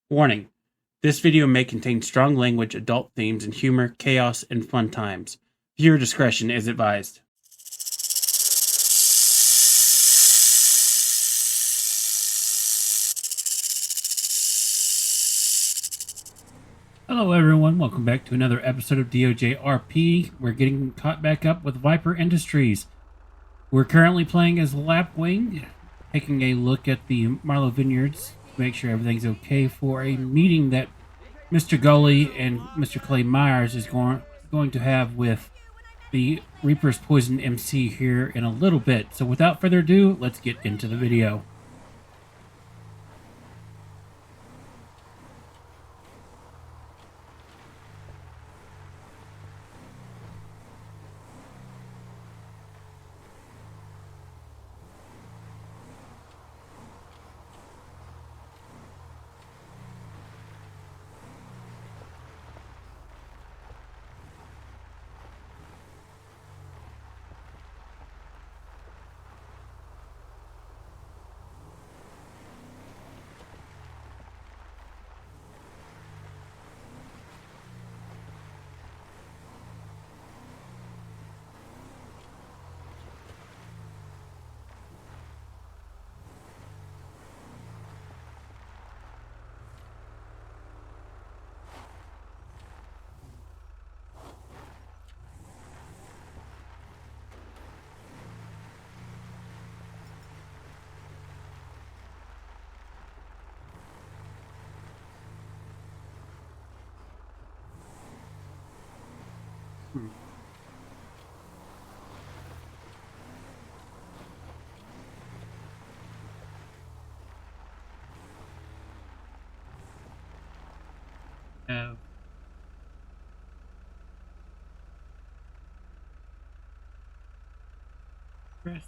Warning: this video may contain strong language, adult themes, and humor, chaos, and fun times. Viewer discretion is advised. Hello everyone, welcome back to another episode of DoJRP. We're getting caught back up with Viper Industries. We're currently playing as Lapwing, taking a look at the Marlow Vineyards to make sure everything's okay for a meeting that Mr. Gully and Mr. Clay Myers is going to have with the Reaper's Poison MC here in a little bit. So without further ado, let's get into the video. Have Chris.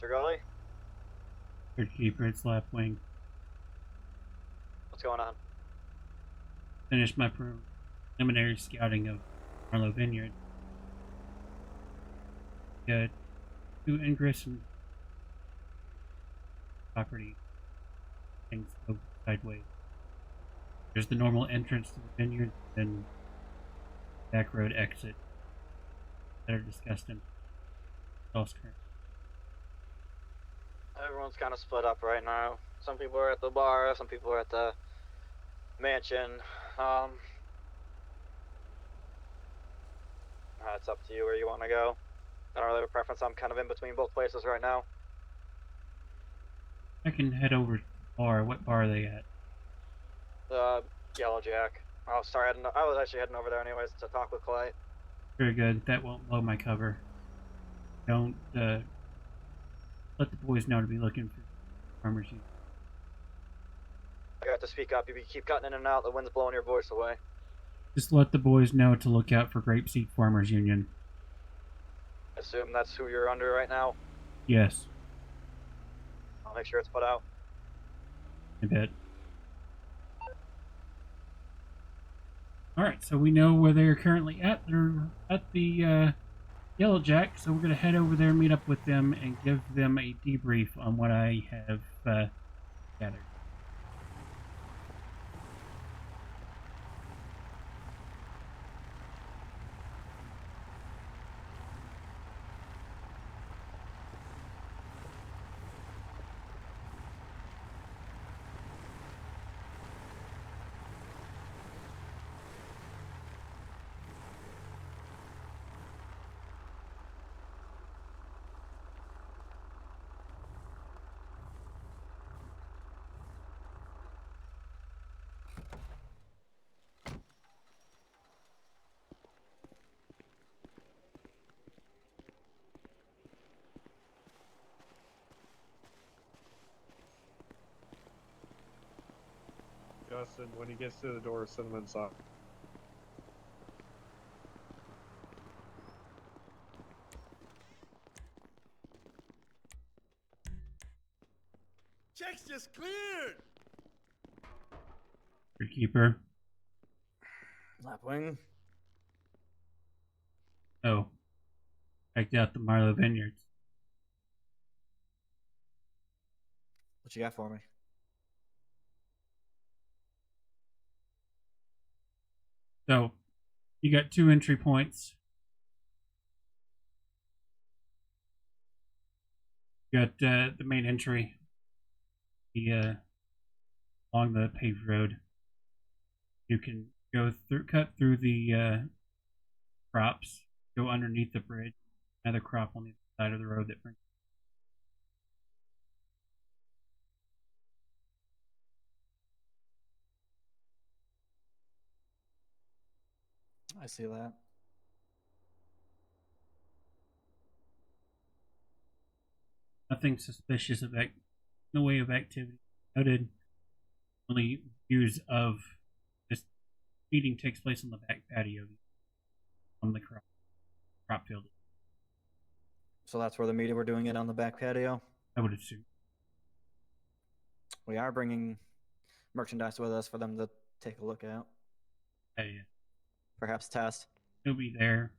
Mr. Gully? Keeper, it's Lapwing. What's going on? Finished my preliminary scouting of Marlow Vineyard. Got 2 ingress and property. Things go sideways. There's the normal entrance to the vineyard, then back road exit that are discussed in False Current. Everyone's kind of split up right now. Some people are at the bar, some people are at the mansion. It's up to you where you want to go. I don't really have a preference. I'm kind of in between both places right now. I can head over to the bar. What bar are they at? Yellow Jack. Oh, sorry, I was actually heading over there anyways to talk with Clay. Very good. That won't blow my cover. Don't let the boys know to be looking for farmers. I got to speak up. You keep cutting in and out. The wind's blowing your voice away. Just let the boys know to look out for Grapeseed Farmers Union. I assume that's who you're under right now? Yes. I'll make sure it's put out. I bet. Alright, so we know where they're currently at. They're at the Yellow Jack, so we're going to head over there, meet up with them, and give them a debrief on what I have gathered. Justin, when he gets to the door, send him inside. Check's just cleared. Keeper. Lapwing. Oh. Checked out the Marlow Vineyards. What you got for me? So, you got 2 entry points. You got the main entry, along the paved road. You can cut through the crops, go underneath the bridge, another crop on the side of the road that brings. I see that. Nothing suspicious in the way of activity noted. Only views of this meeting takes place on the back patio on the crop field. So that's where the meeting we're doing it on the back patio. I would assume. We are bringing merchandise with us for them to take a look at. Yeah. Perhaps test. He'll be there.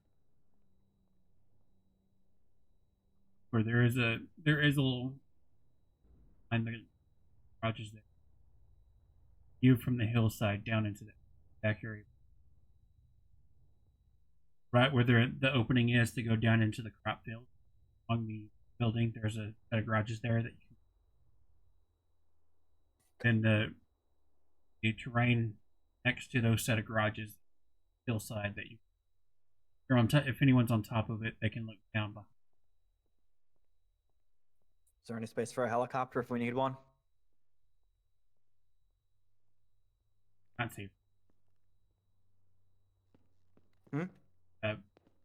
Where there is a little behind the garages there. View from the hillside down into the back area. Right where the opening is to go down into the crop field. Along the building, there's a set of garages there that you can. And the terrain next to those set of garages, hillside that you're on. If anyone's on top of it, they can look down behind. Is there any space for a helicopter if we need one? Not safe. Hmm?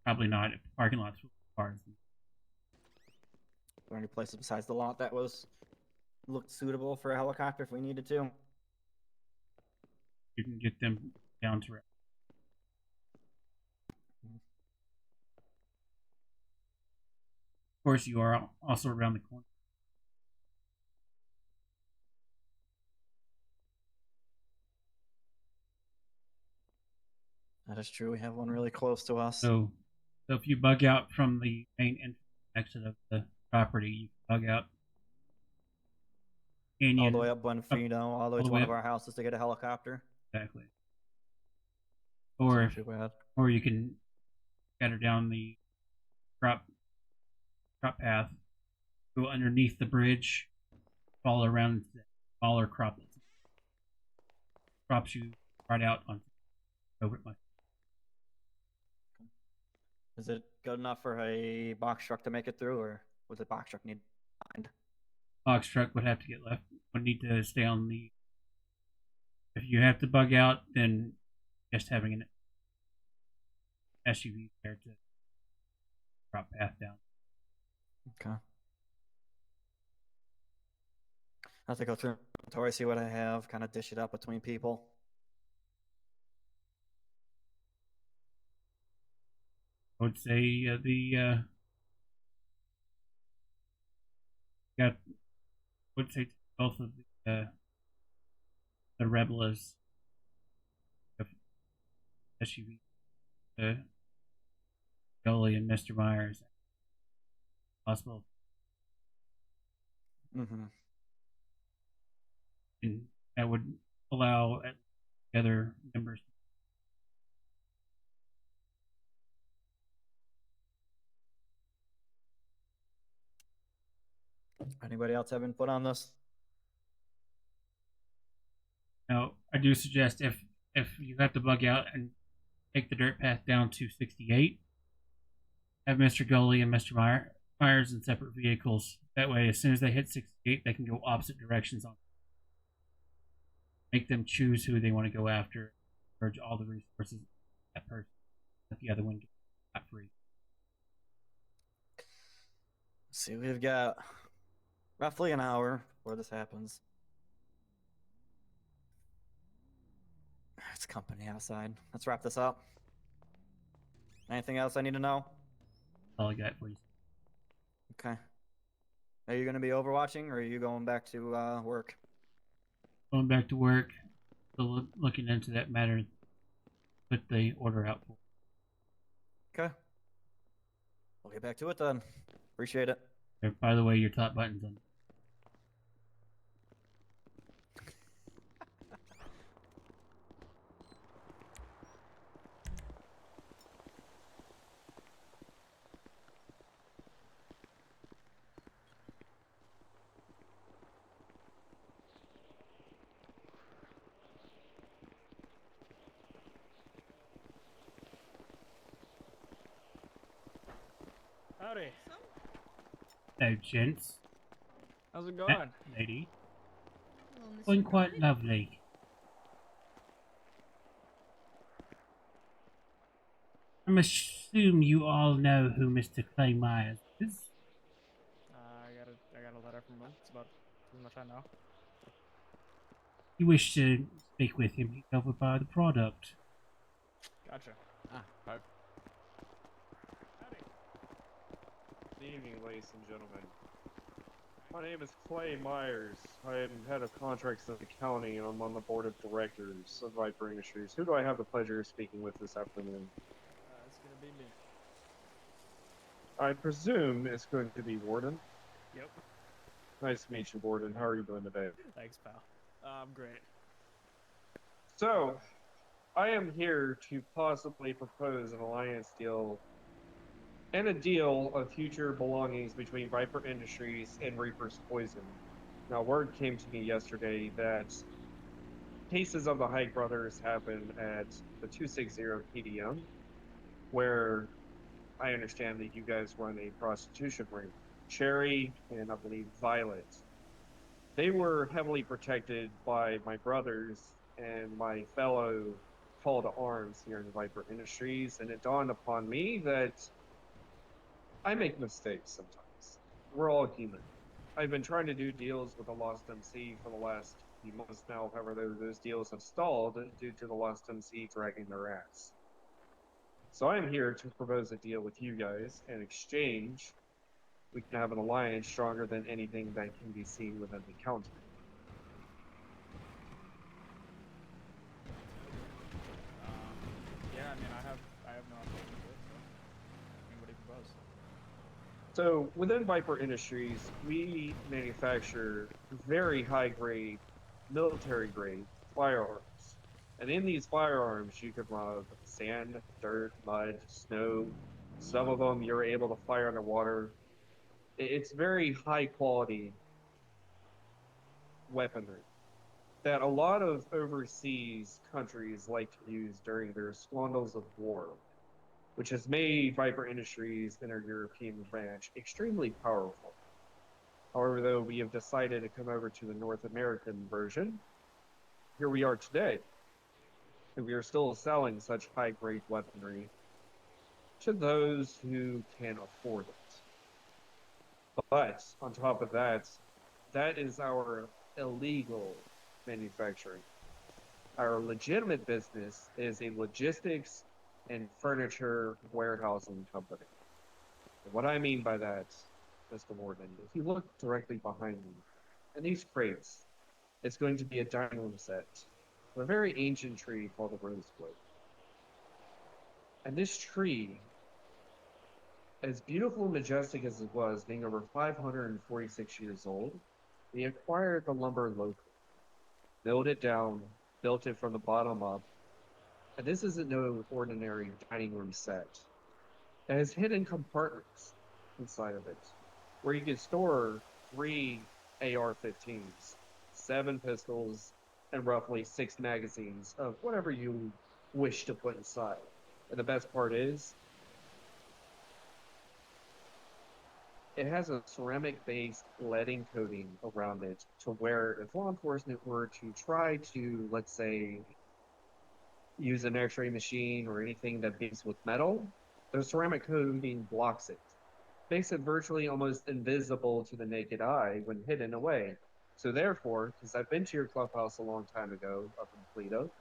Probably not. Parking lots with cars. Is there any places besides the lot that looked suitable for a helicopter if we needed to? You can get them down to. Of course, you are also around the corner. That is true. We have one really close to us. So if you bug out from the main entrance exit of the property, you can bug out. All the way up Buenfino, all the way to one of our houses to get a helicopter. Exactly. Or you can scatter down the crop path, go underneath the bridge, follow around the smaller crops you right out on over it. Is it good enough for a box truck to make it through, or would the box truck need behind? Box truck would have to get left. Would need to stay on the. If you have to bug out, then just having an SUV there to drop path down. Okay. I have to go through inventory, see what I have, kind of dish it up between people. I would say would say both of the Rebellas SUV, Gully and Mr. Myers, possible. Mm-hmm. And that would allow the other members. Anybody else have input on this? Now, I do suggest if you have to bug out and take the dirt path down to 68, have Mr. Gully and Mr. Myers in separate vehicles. That way, as soon as they hit 68, they can go opposite directions on. Make them choose who they want to go after. Purge all the resources of that person. Let the other one get free. See, we've got roughly an hour before this happens. It's company outside. Let's wrap this up. Anything else I need to know? All I got, please. Okay. Are you going to be overwatching, or are you going back to work? Going back to work. Still looking into that matter. Put the order out for. Okay. We'll get back to it then. Appreciate it. By the way, your top button's on. Howdy. No, gents. How's it going? Lady. Hello, Mr. Going quite Guy. lovely. I assume you all know who Mr. Clay Myers is. I got a letter from him. It's about as much I know. You wish to speak with him, he's over by the product. Gotcha. Ah, hi. Howdy. Good evening, ladies and gentlemen. My name is Clay Myers. I am head of contracts in the county, and I'm on the board of directors of Viper Industries. Who do I have the pleasure of speaking with this afternoon? It's gonna be me. I presume it's going to be Warden. Yep. Nice to meet you, Warden. How are you doing today? Thanks, pal. I'm great. So, I am here to possibly propose an alliance deal and a deal of future belongings between Viper Industries and Reaper's Poison. Now, word came to me yesterday that cases of the Hike brothers happened at the 260 PDM, where I understand that you guys run a prostitution ring. Cherry and I believe Violet. They were heavily protected by my brothers and my fellow call to arms here in Viper Industries, and it dawned upon me that I make mistakes sometimes. We're all human. I've been trying to do deals with the Lost MC for the last few months now. However, those deals have stalled due to the Lost MC dragging their ass. So I'm here to propose a deal with you guys. In exchange, we can have an alliance stronger than anything that can be seen within the county. Yeah, I mean, I have no opposition to it. So, I mean, what do you propose? So within Viper Industries, we manufacture very high-grade, military-grade firearms. And in these firearms, you can rub sand, dirt, mud, snow. Some of them you're able to fire underwater. It's very high-quality weaponry that a lot of overseas countries like to use during their squandals of war, which has made Viper Industries and our European branch extremely powerful. However, though we have decided to come over to the North American version, here we are today, and we are still selling such high-grade weaponry to those who can afford it. But on top of that, that is our illegal manufacturing. Our legitimate business is a logistics and furniture warehousing company. And what I mean by that, Mr. Morgan, if you look directly behind me, in these crates, it's going to be a dining room set of a very ancient tree called the rosewood. And this tree, as beautiful and majestic as it was, being over 546 years old, we acquired the lumber locally, milled it down, built it from the bottom up, and this isn't no ordinary dining room set. It has hidden compartments inside of it, where you can store 3 AR-15s, 7 pistols, and roughly 6 magazines of whatever you wish to put inside. And the best part is, it has a ceramic-based leading coating around it to where if law enforcement were to try to, let's say, use an x-ray machine or anything that beats with metal, the ceramic coating blocks it. Makes it virtually almost invisible to the naked eye when hidden away. So therefore, because I've been to your clubhouse a long time ago up in Toledo,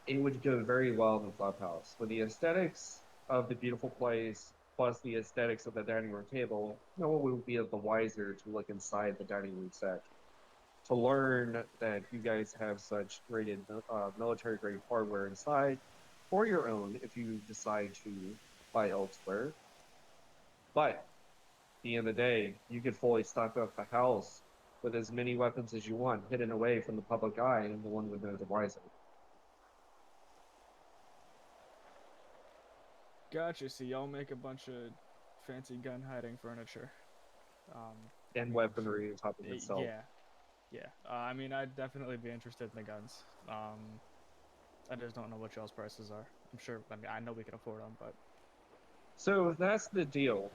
it would go very well in the clubhouse. With the aesthetics of the beautiful place plus the aesthetics of the dining room table, no one would be the wiser to look inside the dining room set to learn that you guys have such rated military grade hardware inside for your own if you decide to buy elsewhere. But at the end of the day, you could fully stock up the house with as many weapons as you want, hidden away from the public eye, and no one would know the wiser. Gotcha. So y'all make a bunch of fancy gun hiding furniture. I And mean, sure. weaponry on top of itself. Yeah, yeah. I mean, I'd definitely be interested in the guns. I just don't know what y'all's prices are. I'm sure. I mean, I know we can afford them, but So that's the deal,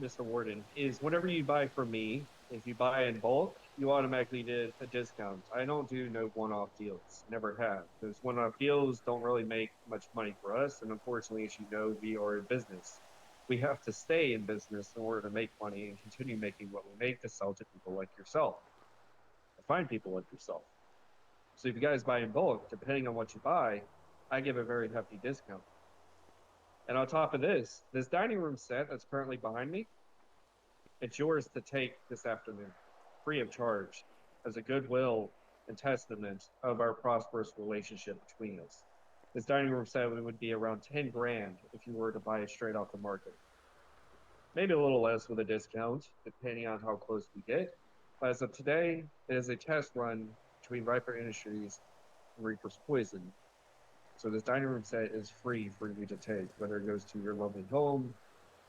Mr. Warden, is whenever you buy from me, if you buy in bulk, you automatically get a discount. I don't do no one-off deals. Never have. Those one-off deals don't really make much money for us, and unfortunately, as you know, we are in business. We have to stay in business in order to make money and continue making what we make to sell to people like yourself, to find people like yourself. So if you guys buy in bulk, depending on what you buy, I give a very hefty discount. And on top of this dining room set that's currently behind me, it's yours to take this afternoon, free of charge, as a goodwill and testament of our prosperous relationship between us. This dining room set would be around 10 grand if you were to buy it straight off the market. Maybe a little less with a discount, depending on how close we get. But as of today, it is a test run between Viper Industries and Reaper's Poison. So this dining room set is free for you to take, whether it goes to your lovely home,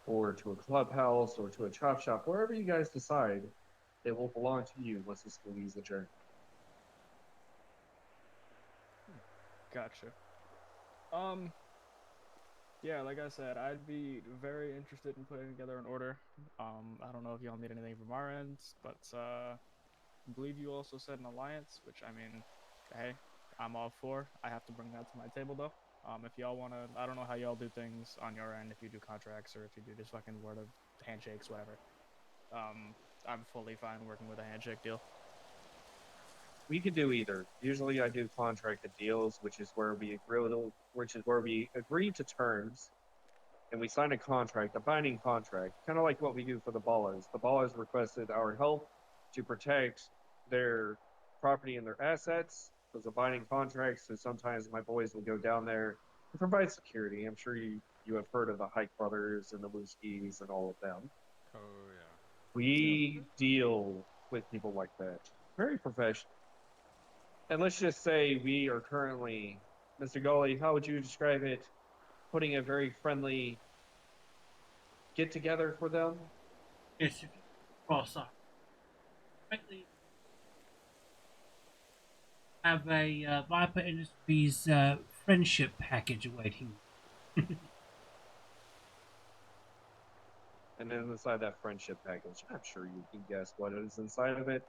or to a clubhouse, or to a chop shop, wherever you guys decide, it will belong to you once this movie is adjourned. gotcha. Um, yeah, like I said, I'd be very interested in putting together an order. I don't know if y'all need anything from our ends, but I believe you also said an alliance, which I mean, hey, I'm all for. I have to bring that to my table though. If y'all wanna, I don't know how y'all do things on your end, if you do contracts or if you do just fucking word of handshakes, whatever. Um, I'm fully fine working with a handshake deal. We could do either. Usually, I do contracted deals, which is where we agree to terms and we sign a contract, a binding contract, kind of like what we do for the ballers. The ballers requested our help to protect their property and their assets. It was a binding contract, so sometimes my boys will go down there and provide security. I'm sure you have heard of the Hike Brothers and the Wooskies and all of them. Oh yeah. We deal with people like that. Very professional. And let's just say we are currently, Mr. Gully, how would you describe it? Putting a very friendly get together for them. Yes, if you cross off. Quickly have a Viper Industries friendship package awaiting. And then inside that friendship package, I'm sure you can guess what is inside of it.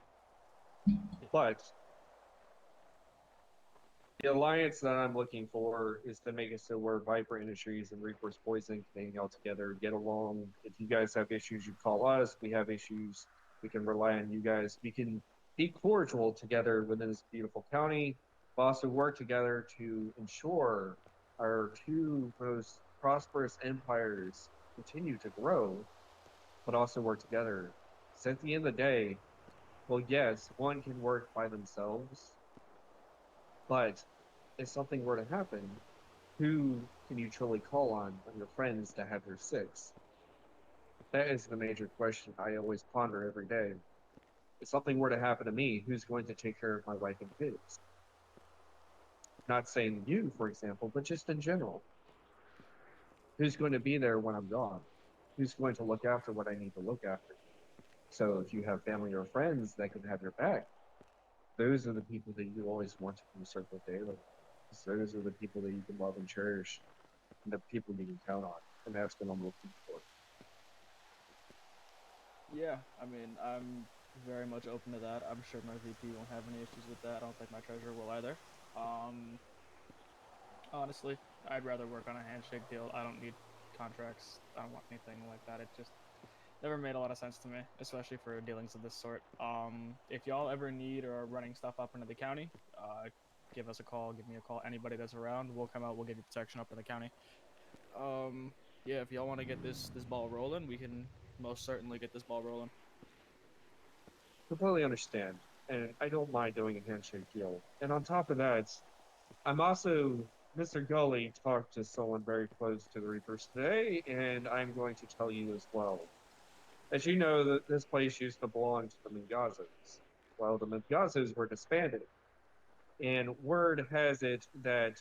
But the alliance that I'm looking for is to make it so where Viper Industries and Reaper's Poison can hang out together, get along. If you guys have issues, you call us. We have issues, we can rely on you guys. We can be cordial together within this beautiful county, but also work together to ensure our two most prosperous empires continue to grow, but also work together. Because at the end of the day, well, yes, one can work by themselves, but if something were to happen, who can you truly call on your friends to have your six? That is the major question I always ponder every day. If something were to happen to me, who's going to take care of my wife and kids? Not saying you, for example, but just in general. Who's going to be there when I'm gone? Who's going to look after what I need to look after? So if you have family or friends that can have your back, those are the people that you always want to consult with daily. Those are the people that you can love and cherish, and the people you can count on. And that's what I'm looking for. Yeah, I mean, I'm very much open to that. I'm sure my VP won't have any issues with that. I don't think my treasurer will either. Honestly, I'd rather work on a handshake deal. I don't need contracts. I don't want anything like that. It just never made a lot of sense to me, especially for dealings of this sort. If y'all ever need or are running stuff up into the county, give us a call, give me a call. Anybody that's around, we'll come out. We'll give you protection up in the county. Yeah, if y'all want to get this ball rolling, we can most certainly get this ball rolling. Completely understand, and I don't mind doing a handshake deal. And on top of that, I'm also Mr. Gully talked to someone very close to the Reapers today, and I'm going to tell you as well. As you know, that this place used to belong to the Mingazos. Well, the Mingazos were disbanded, and word has it that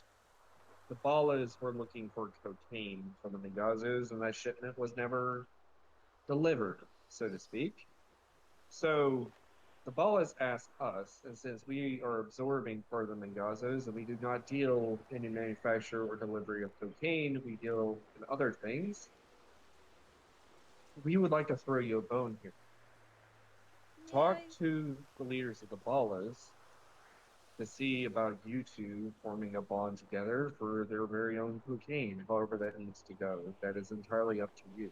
the Ballas were looking for cocaine from the Mingazos, and that shipment was never delivered, so to speak. So the Ballas asked us, and since we are absorbing for the Mingazos and we do not deal in the manufacture or delivery of cocaine, we deal in other things, we would like to throw you a bone here. Talk Yay. to the leaders of the Ballas to see about you two forming a bond together for their very own cocaine, however that needs to go. That is entirely up to you.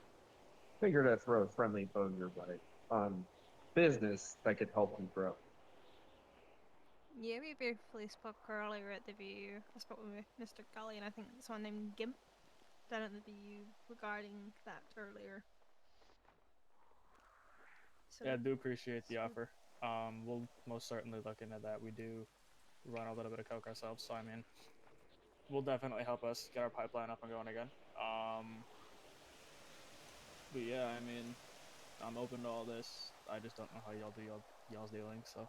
Figured I'd throw a friendly bone your way on business that could help you grow. Yeah, we briefly spoke earlier at the VU. I spoke with Mr. Gully and I think someone named Gimp down at the VU regarding that earlier. So Yeah, I do appreciate the so- offer. We'll most certainly look into that. We do run a little bit of coke ourselves, so I mean, will definitely help us get our pipeline up and going again. But yeah, I mean, I'm open to all this. I just don't know how y'all do y'all's dealing. So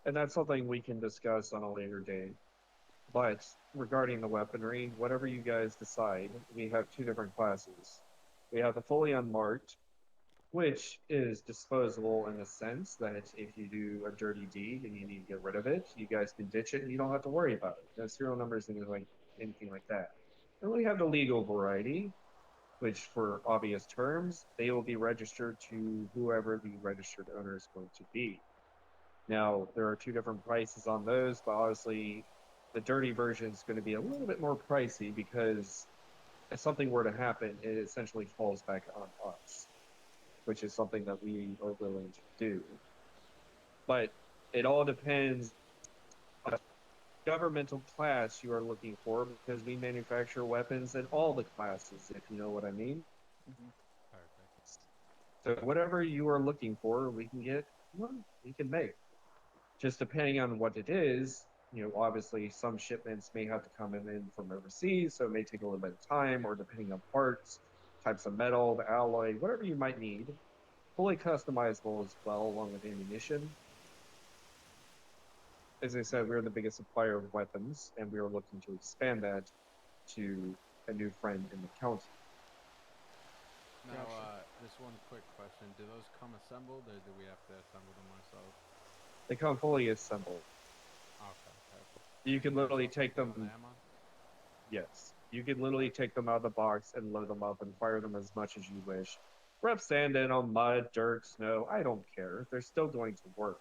And that's something we can discuss on a later date. But regarding the weaponry, whatever you guys decide, we have two different classes. We have the fully unmarked, which is disposable in the sense that if you do a dirty deed and you need to get rid of it, you guys can ditch it and you don't have to worry about it. No serial numbers and anything like that. And we have the legal variety, which for obvious terms, they will be registered to whoever the registered owner is going to be. Now, there are two different prices on those, but honestly, the dirty version is going to be a little bit more pricey because if something were to happen, it essentially falls back on us, which is something that we are willing to do. But it all depends on the governmental class you are looking for because we manufacture weapons in all the classes, if you know what I mean. Perfect. So whatever you are looking for, we can get, well, we can make. Just depending on what it is, obviously some shipments may have to come in from overseas, so it may take a little bit of time, or depending on parts, types of metal, the alloy, whatever you might need. Fully customizable as well, along with ammunition. As I said, we're the biggest supplier of weapons, and we are looking to expand that to a new friend in the county. Now, Gotcha. just one quick question. Do those come assembled, or do we have to assemble them ourselves? They come fully assembled. Okay, perfect. You can Is there literally something take to put on them. the ammo? Yes, you can literally take them out of the box and load them up and fire them as much as you wish. Rub sand in on mud, dirt, snow. I don't care. They're still going to work.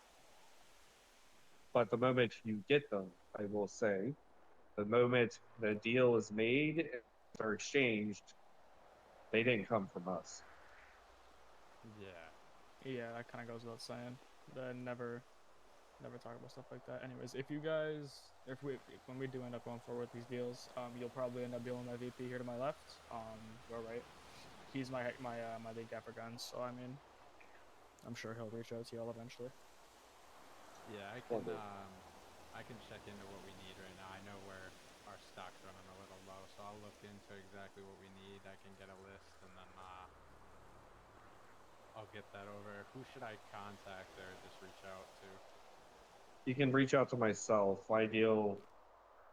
But the moment you get them, I will say, the moment the deal is made and are exchanged, they didn't come from us. Yeah. yeah, that kind of goes without saying. Never talk about stuff like that. Anyways, if you guys, when we do end up going forward with these deals, you'll probably end up dealing with my VP here to my left. We're right. He's my lead guy for guns. So I mean, I'm sure he'll reach out to y'all eventually. Yeah, Well, good. I can check into what we need right now. I know where our stock's running a little low, so I'll look into exactly what we need. I can get a list, and then I'll get that over. Who should I contact or just reach out to? You can reach out to myself. I deal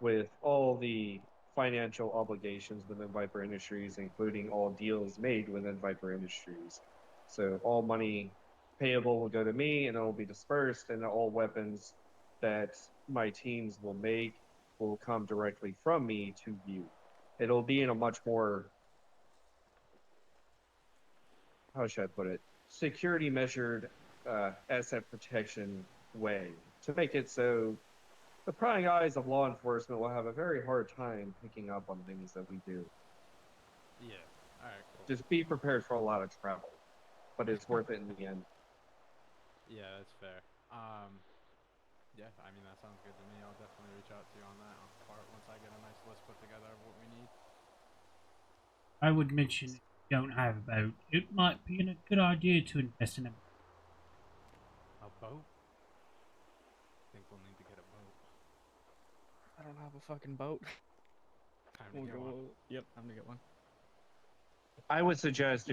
with all the financial obligations within Viper Industries, including all deals made within Viper Industries. So all money payable will go to me and it will be dispersed, and all weapons that my teams will make will come directly from me to you. It'll be in a much more, how should I put it, security measured asset protection way to make it so the prying eyes of law enforcement will have a very hard time picking up on things that we do. Yeah. All right, cool. Just be prepared for a lot of travel, but it's worth it in the end. Yeah, that's fair. Yeah, I mean, that sounds good to me. I'll definitely reach out to you on that part once I get a nice list put together of what we need. I would mention if you don't have a boat, it might be a good idea to invest in a. A boat? I think we'll need to get a boat. I don't have a fucking boat. Time to get one. Yep, time to get one. I would suggest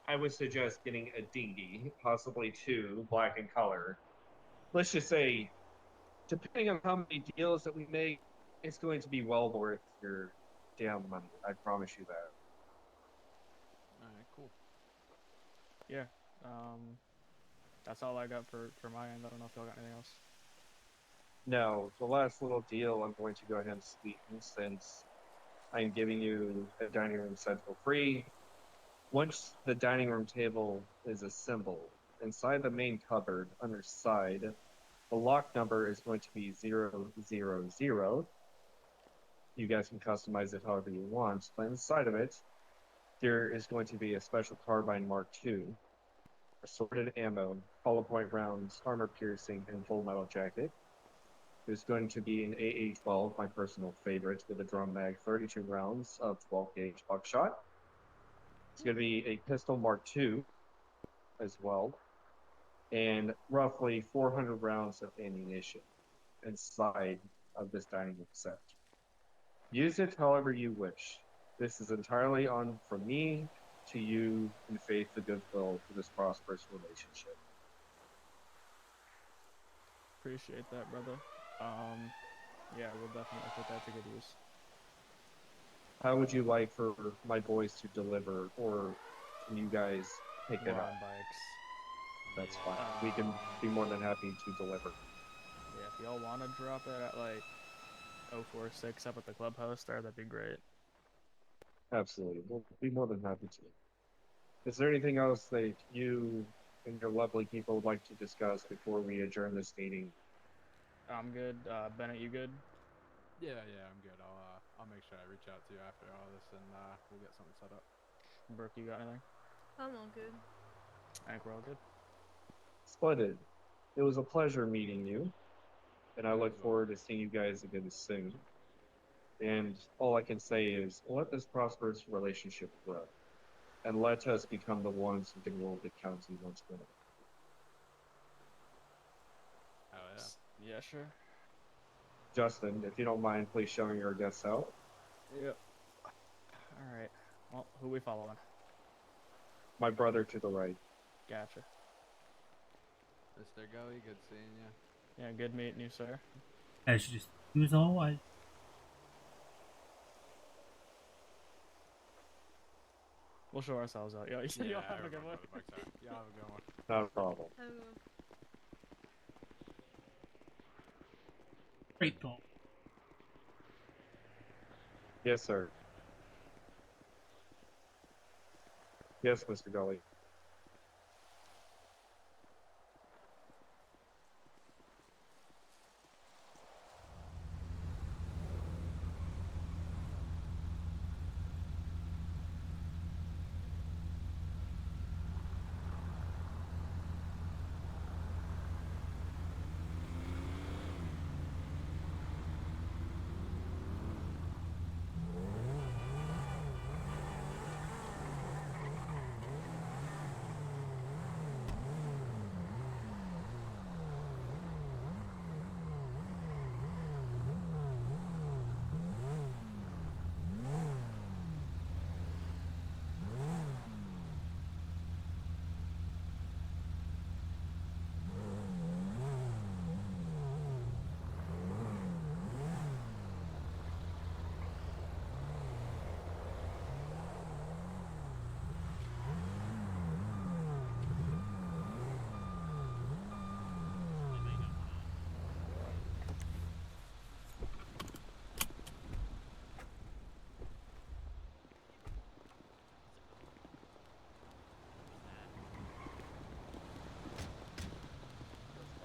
I would suggest getting a dinghy, possibly two, black in color. Let's just say, depending on how many deals that we make, it's going to be well worth your damn money. I promise you that. Alright, cool. Yeah. That's all I got for my end. I don't know if y'all got anything else. Now, the last little deal I'm going to go ahead and sweeten since I'm giving you a dining room set for free. Once the dining room table is assembled, inside the main cupboard, underside, the lock number is going to be 000. You guys can customize it however you want, but inside of it, there is going to be a special carbine Mark II, assorted ammo, hollow point rounds, armor piercing, and full metal jacket. There's going to be an AA-12, my personal favorite, with a drum mag, 32 rounds of 12 gauge buckshot. It's going to be a pistol Mark II as well, and roughly 400 rounds of ammunition inside of this dining room set. Use it however you wish. This is entirely on from me to you in faith and goodwill for this prosperous relationship. Appreciate that, brother. Yeah, we'll definitely put that to good use. How would you like for my boys to deliver, or can you guys pick We're it up? on bikes. That's fine. We can be more than happy to deliver. Yeah, if y'all want to drop it at like 046 up at the clubhouse there, that'd be great. Absolutely. We'll be more than happy to. Is there anything else that you and your lovely people would like to discuss before we adjourn this meeting? I'm good. Bennett, you good? Yeah, I'm good. I'll make sure I reach out to you after all this, and we'll get something set up. Brooke, you got anything? I'm all good. I think we're all good. Splendid. It was a pleasure meeting you, and I You look as well. forward to seeing you guys again soon. And all I can say is, let this prosperous relationship grow, and let us become the ones who can rule the county once more. Oh yeah. Yeah, sure. Justin, if you don't mind, please showing your guests out. Yep. All right. Well, who we following? My brother to the right. Gotcha. Mr. Gully, good seeing you. Yeah, good meeting you, sir. As just as always. We'll show ourselves out. Yo, Yeah, y'all I have a good remember one. the bike side. Y'all have a good one. Not a problem. Great thought. Yes, sir. Yes, Mr. Gully.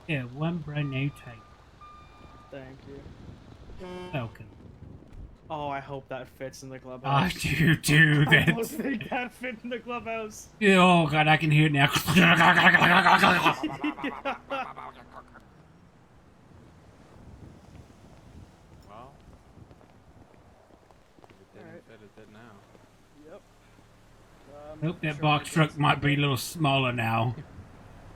Yeah, one brand new tape. Thank you. Welcome. Oh, I hope that fits in the I clubhouse. do too. I almost That. think that fit in the clubhouse. Oh god, I can hear it now. at it now. Yep. Hope that Sure box it truck does. might be a little smaller now.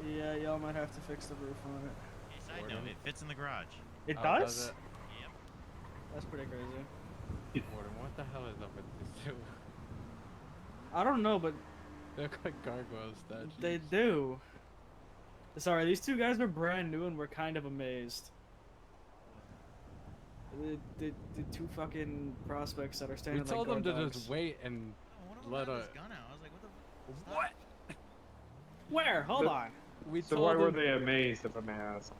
Yeah, y'all might have to fix the roof on it. Hey, side note, Warden. it fits in the garage. It Oh, does? does it? Yep. That's pretty crazy. Warden, what the hell is up with these two? I don't know, but They look like gargoyle statues. they do. Sorry, these two guys are brand new and we're kind of amazed. The two fucking prospects that are We standing like told them guard to dogs. just wait and Oh, one of them let had a. his gun out. I was like, what the fuck? What? Where? Hold on. We So told why were them. they amazed, if I may ask?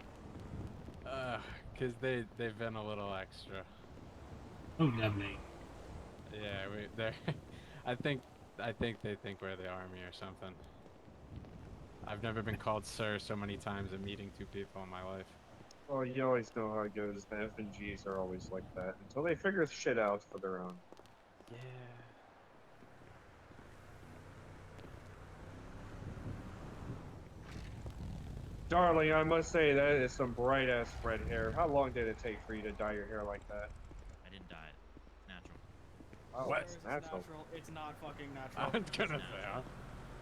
Cause they've been a little extra. Oh, lovely. Yeah, they're. I think they think we're the army or something. I've never been called sir so many times in meeting two people in my life. Well, you always know how it goes. The FNGs are always like that until they figure shit out for their own. Yeah. Darling, I must say that is some bright ass red hair. How long did it take for you to dye your hair like that? I didn't die. Natural. Oh, What? it's natural. It's not fucking I natural. was gonna say, huh?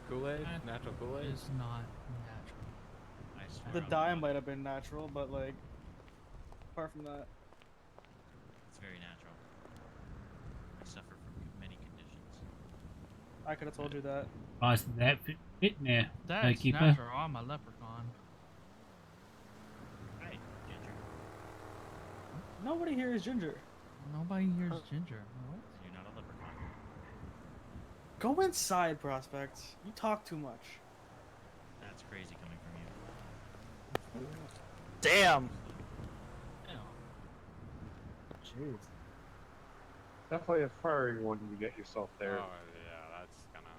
Kool-Aid? Natural Kool-Aid? It's not natural. I swear. The on dye God, might have been natural, but like, apart from that, it's very natural. I suffer from many conditions. I could have told you that. Boss, that fit there. That's Keeper. natural. I'm a leprechaun. Hey, Ginger. Nobody here is ginger. Nobody here's ginger. What? You're not a leprechaun. Go inside, prospect. You talk too much. That's crazy coming from you. Damn. Ew. Jeez. Definitely a fiery one when you get yourself there. Oh yeah, that's gonna.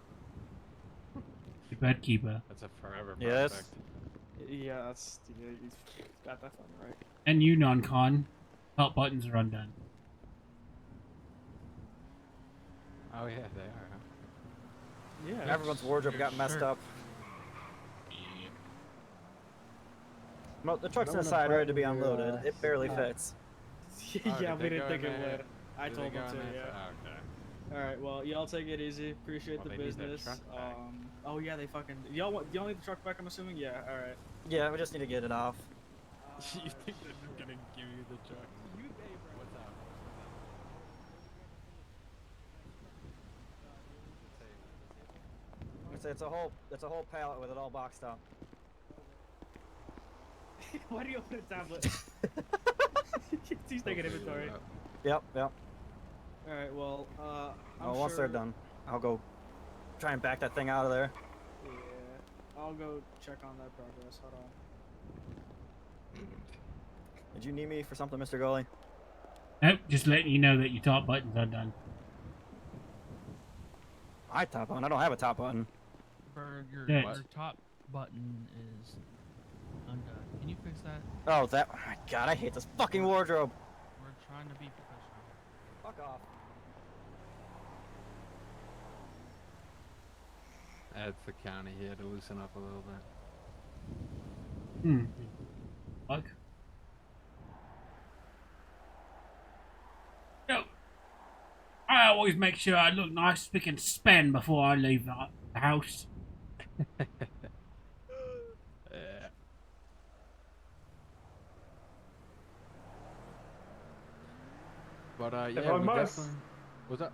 The bed keeper. That's a forever Yes. prospect. Yeah, that's you got that one right. And you, non-con. Belt buttons are undone. Oh yeah, they are. Huh? Yeah. Everyone's wardrobe got messed up. Well, the truck's No one inside, ready to be above your, unloaded. It barely uh, fits. Oh, yeah, did we they didn't go think in it there? would. I Did told they go them to. in there? Yeah. Oh, okay. All right. Well, y'all take it easy. Appreciate Well, the they need their business. truck back. Oh yeah, they fucking. Y'all need the truck back? I'm assuming. Yeah. All right. Yeah, we just need to get it off. You think they're just gonna give you the truck? What's up? It's a whole pallet with it all boxed up. Why do you open a tablet? He's taking inventory. Yep, yep. All right. Well, I'm Well, once they're sure- done, I'll go try and back that thing out of there. Yeah. I'll go check on that progress. Hold on. Did you need me for something, Mr. Goalie? Nope, just letting you know that your top buttons are done. My top button? I don't have a top button. Bird, Yeah. your top button is undone. Can you fix that? Oh, that. Oh my god, I hate this fucking wardrobe. We're trying to be professional. Fuck off. That's the county. He had to loosen up a little bit. Hmm. Fuck. Yo, I always make sure I look nice, spick and span before I leave the house. Yeah. But If yeah, I we must- definitely. What's up?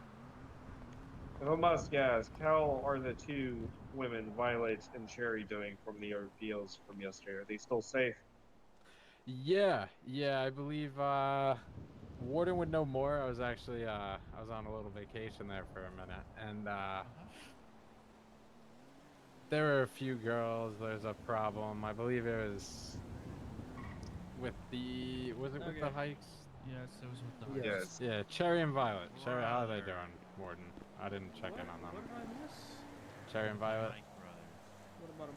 If I must ask, how are the two women, Violet and Cherry, doing from the ordeals from yesterday? Are they still safe? Yeah, I believe Warden would know more. I was actually I was on a little vacation there for a minute, and there were a few girls. There's a problem. I believe it was with the with the Okay. hikes? Yes, it was with the Yes. Yeah, Cherry and Violet. Cherry, how are they Brother. doing, Warden? I didn't check in on What them. did I miss? Cherry and Violet. Like brother. What about him?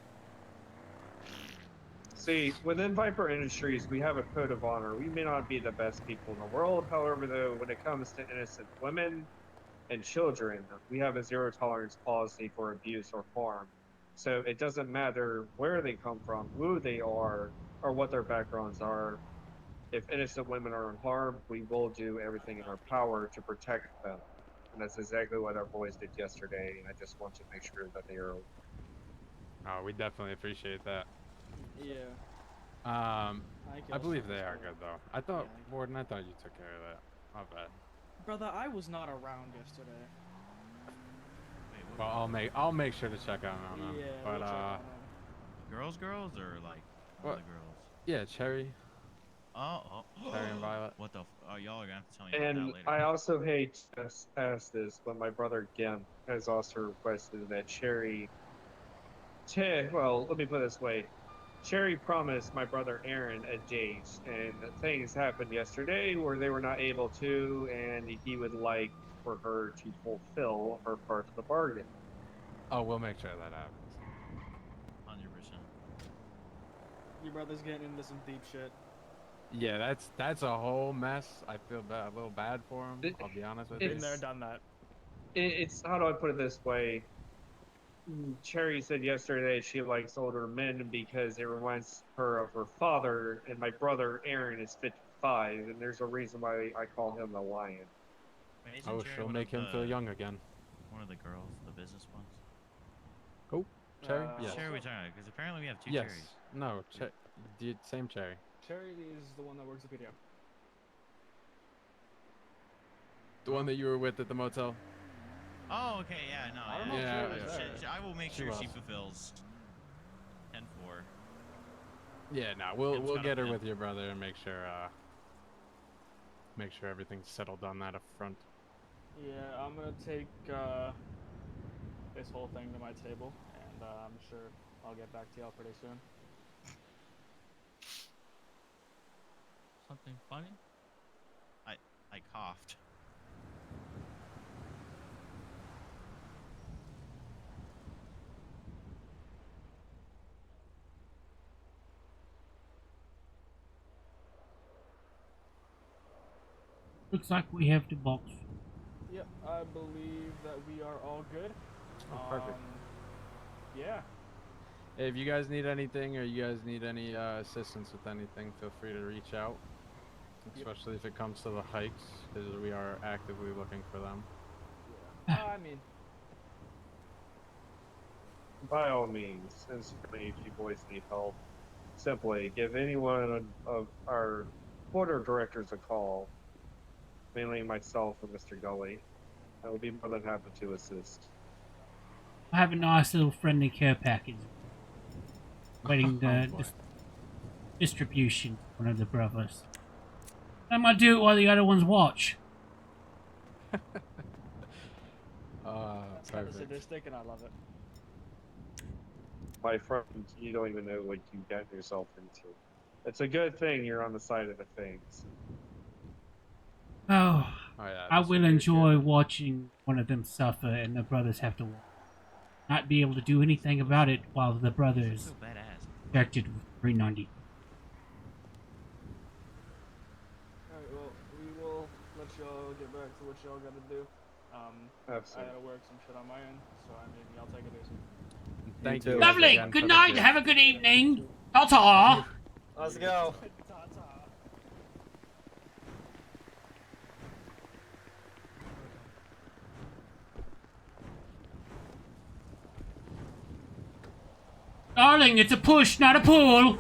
See, within Viper Industries, we have a code of honor. We may not be the best people in the world, however, though, when it comes to innocent women and children, we have a zero tolerance policy for abuse or harm. So it doesn't matter where they come from, who they are, or what their backgrounds are. If innocent women are in harm, we will do everything in our power to protect them. and that's exactly what our boys did yesterday. And I just want to make sure that they are. Oh, we definitely appreciate that. Yeah. I believe they are good though. I thought, Yeah. Warden, I thought you took care of that. My bad. Brother, I was not around yesterday. Wait, what? Well, I'll make sure to check out on them. Yeah, But we'll check on 'em. Girls, or like What? other girls? yeah, Cherry, Oh. Cherry and Violet. What the? Oh, y'all are gonna have to tell me about And that later. I also hate to ask this, but my brother Gimp has also requested that Cherry. Well, let me put it this way. Cherry promised my brother Aaron a date, and things happened yesterday where they were not able to, and he would like for her to fulfill her part of the bargain. Oh, we'll make sure that happens. 100%. Your brother's getting into some deep shit. Yeah, that's a whole mess. I feel a little bad for him. I'll be honest with you. Been there, done that. It's how do I put it this way? Cherry said yesterday she likes older men because it reminds her of her father, and my brother Aaron is 55, and there's a reason why I call him the lion. Wait, isn't Oh, Cherry she'll one make of him feel the- young again. One of the girls, the business ones. Oh, Cherry? Uh, Yes. Cherry, we talking because apparently we have two Yes. cherries. No, same Cherry. Cherry is the one that works at PDO. The one that you were with at the motel. Oh, okay, yeah, no, I don't yeah. know if Yeah, Cherry was yeah. there. I will make She sure she was. fulfills 10-4. Yeah, no, we'll Gimp's got a get her plan. with your brother and make sure everything's settled on that up front. Yeah, I'm gonna take this whole thing to my table, and I'm sure I'll get back to y'all pretty soon. Something funny? I coughed. Looks like we have the box. Yep, I believe that we are all good. Oh, perfect. Yeah. Hey, if you guys need anything or you guys need any assistance with anything, feel free to reach out. Yep. Especially if it comes to the hikes, because we are actively looking for them. I mean, By all means, and certainly if you boys need help, simply give any one of our board of directors a call, mainly myself or Mr. Gully. I will be more than happy to assist. I have a nice little friendly care package waiting Oh, the boy. distribution. One of the brothers. I might do it while the other ones watch. that's kind of Perfect. sadistic, and I love it. My friend, you don't even know what you got yourself into. It's a good thing you're on the side of the things. Oh, Oh, yeah, I this will be a enjoy good- watching one of them suffer and the brothers have to not be able to do anything about it while the brothers So badass. protected with 390. Alright, well, we will let y'all get back to what y'all gotta do. I Absolutely. gotta work some shit on my end, so I mean, y'all take it easy. Thank too. you. guys Lovely. again Good for the night. gift. Have a good evening. Ta-ta. Let's go. Ta-ta. Darling, it's a push, not a pull.